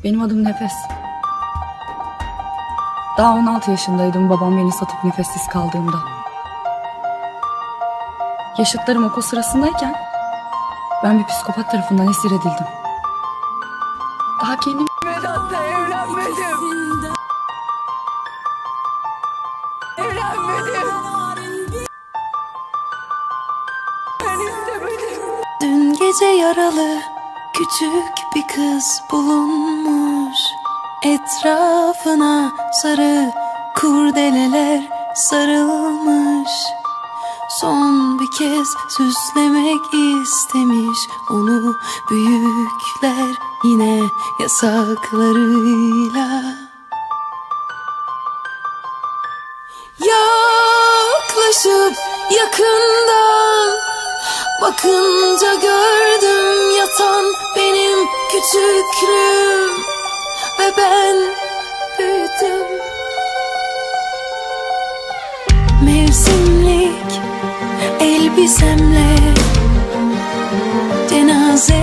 Benim adım Nefes. Daha 16 yaşındaydım babam beni satıp nefessiz kaldığımda. Yaşıtlarım okul sırasındayken ben bir psikopat tarafından esir edildim. Daha kendim Vedat'la evlenmedim. Evlenmedim. Ben istemedim. Dün gece yaralı küçük bir kız bulunmuş. Etrafına sarı kurdeleler sarılmış. Son bir kez süslemek istemiş onu büyükler yine yasaklarıyla. Yaklaşıp yakından bakınca gördüm yatan benim küçüklüğüm ve ben büyüdüm. Mevsimlik elbisemle cenaze